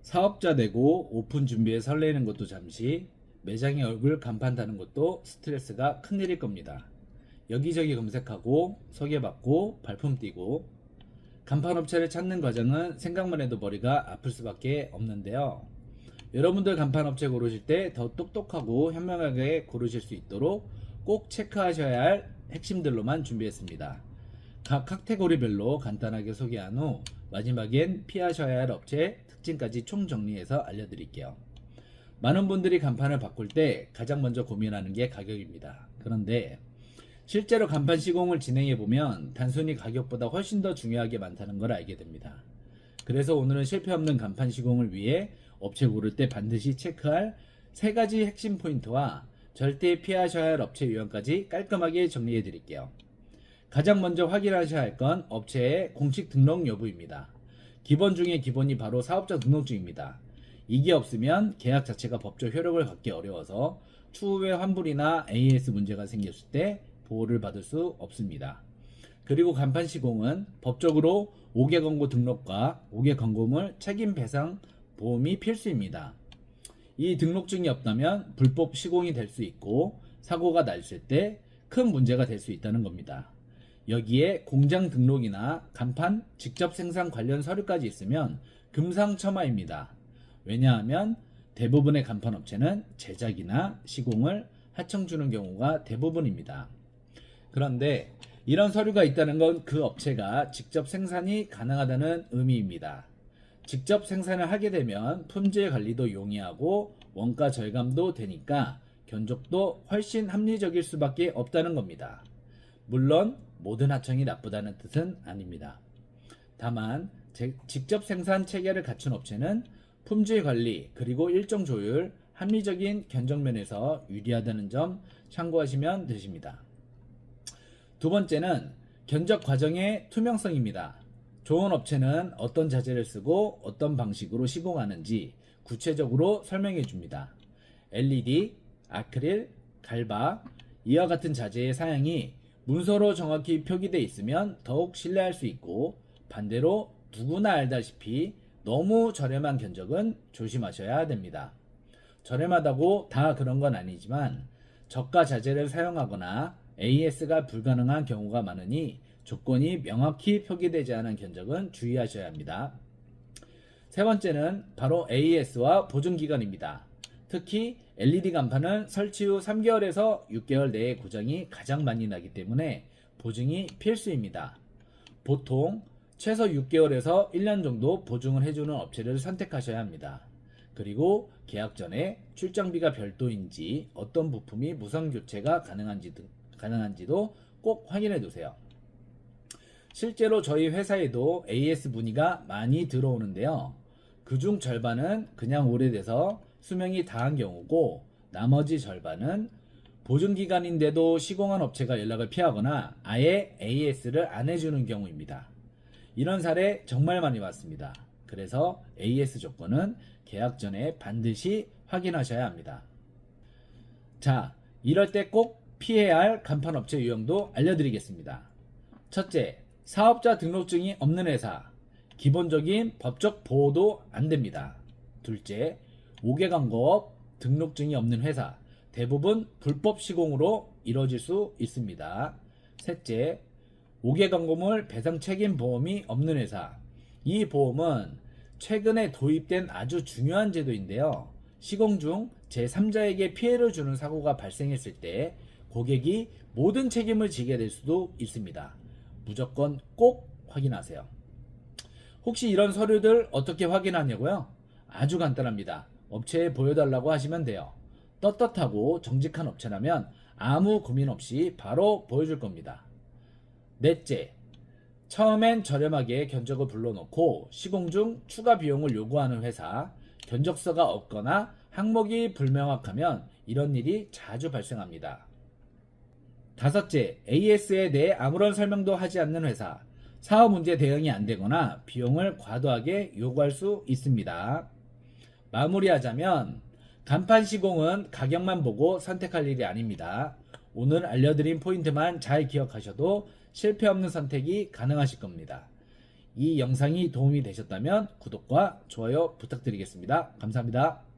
사업자 되고 오픈 준비에 설레는 것도 잠시, 매장에 얼굴 간판 다는 것도 스트레스가 큰일일 겁니다. 여기저기 검색하고 소개받고 발품 띄고 간판 업체를 찾는 과정은 생각만 해도 머리가 아플 수밖에 없는데요. 여러분들 간판 업체 고르실 때 더 똑똑하고 현명하게 고르실 수 있도록 꼭 체크하셔야 할 핵심들로만 준비했습니다. 각 카테고리별로 간단하게 소개한 후 마지막엔 피하셔야 할 업체 특징까지 총정리해서 알려드릴게요. 많은 분들이 간판을 바꿀 때 가장 먼저 고민하는 게 가격입니다. 그런데 실제로 간판 시공을 진행해보면 단순히 가격보다 훨씬 더 중요하게 많다는 걸 알게 됩니다. 그래서 오늘은 실패 없는 간판 시공을 위해 업체 고를 때 반드시 체크할 3가지 핵심 포인트와 절대 피하셔야 할 업체 유형까지 깔끔하게 정리해 드릴게요. 가장 먼저 확인하셔야 할 건 업체의 공식 등록 여부입니다. 기본 중에 기본이 바로 사업자 등록증입니다. 이게 없으면 계약 자체가 법적 효력을 갖기 어려워서 추후에 환불이나 AS 문제가 생겼을 때 보호를 받을 수 없습니다. 그리고 간판 시공은 법적으로 5개 권고 등록과 5개 권고물 책임 배상 보험이 필수입니다. 이 등록증이 없다면 불법 시공이 될 수 있고 사고가 났을 때 큰 문제가 될 수 있다는 겁니다. 여기에 공장 등록이나 간판 직접 생산 관련 서류까지 있으면 금상첨화입니다. 왜냐하면 대부분의 간판 업체는 제작이나 시공을 하청 주는 경우가 대부분입니다. 그런데 이런 서류가 있다는 건 그 업체가 직접 생산이 가능하다는 의미입니다. 직접 생산을 하게 되면 품질 관리도 용이하고 원가 절감도 되니까 견적도 훨씬 합리적일 수밖에 없다는 겁니다. 물론 모든 하청이 나쁘다는 뜻은 아닙니다. 다만 직접 생산 체계를 갖춘 업체는 품질 관리 그리고 일정 조율, 합리적인 견적 면에서 유리하다는 점 참고하시면 되십니다. 두 번째는 견적 과정의 투명성입니다. 좋은 업체는 어떤 자재를 쓰고 어떤 방식으로 시공하는지 구체적으로 설명해 줍니다. LED, 아크릴, 갈바, 이와 같은 자재의 사양이 문서로 정확히 표기되어 있으면 더욱 신뢰할 수 있고, 반대로 누구나 알다시피 너무 저렴한 견적은 조심하셔야 됩니다. 저렴하다고 다 그런 건 아니지만 저가 자재를 사용하거나 AS가 불가능한 경우가 많으니 조건이 명확히 표기되지 않은 견적은 주의하셔야 합니다. 세 번째는 바로 AS와 보증기간입니다. 특히 LED 간판은 설치 후 3개월에서 6개월 내에 고장이 가장 많이 나기 때문에 보증이 필수입니다. 보통 최소 6개월에서 1년 정도 보증을 해주는 업체를 선택하셔야 합니다. 그리고 계약 전에 출장비가 별도인지 어떤 부품이 무상 교체가 가능한지도 꼭 확인해 두세요. 실제로 저희 회사에도 AS 문의가 많이 들어오는데요. 그중 절반은 그냥 오래돼서 수명이 다한 경우고, 나머지 절반은 보증기간인데도 시공한 업체가 연락을 피하거나 아예 AS를 안 해주는 경우입니다. 이런 사례 정말 많이 봤습니다. 그래서 AS 조건은 계약 전에 반드시 확인하셔야 합니다. 자, 이럴 때 꼭 피해야 할 간판 업체 유형도 알려드리겠습니다. 첫째, 사업자 등록증이 없는 회사. 기본적인 법적 보호도 안 됩니다. 둘째, 5개 광고업 등록증이 없는 회사. 대부분 불법 시공으로 이루어질 수 있습니다. 셋째, 5개 광고물 배상 책임 보험이 없는 회사. 이 보험은 최근에 도입된 아주 중요한 제도인데요. 시공 중 제3자에게 피해를 주는 사고가 발생했을 때 고객이 모든 책임을 지게 될 수도 있습니다. 무조건 꼭 확인하세요. 혹시 이런 서류들 어떻게 확인하냐고요? 아주 간단합니다. 업체에 보여달라고 하시면 돼요. 떳떳하고 정직한 업체라면 아무 고민 없이 바로 보여줄 겁니다. 넷째, 처음엔 저렴하게 견적을 불러놓고 시공 중 추가 비용을 요구하는 회사. 견적서가 없거나 항목이 불명확하면 이런 일이 자주 발생합니다. 다섯째, AS에 대해 아무런 설명도 하지 않는 회사. 사업 문제 대응이 안 되거나 비용을 과도하게 요구할 수 있습니다. 마무리하자면 간판 시공은 가격만 보고 선택할 일이 아닙니다. 오늘 알려드린 포인트만 잘 기억하셔도 실패 없는 선택이 가능하실 겁니다. 이 영상이 도움이 되셨다면 구독과 좋아요 부탁드리겠습니다. 감사합니다.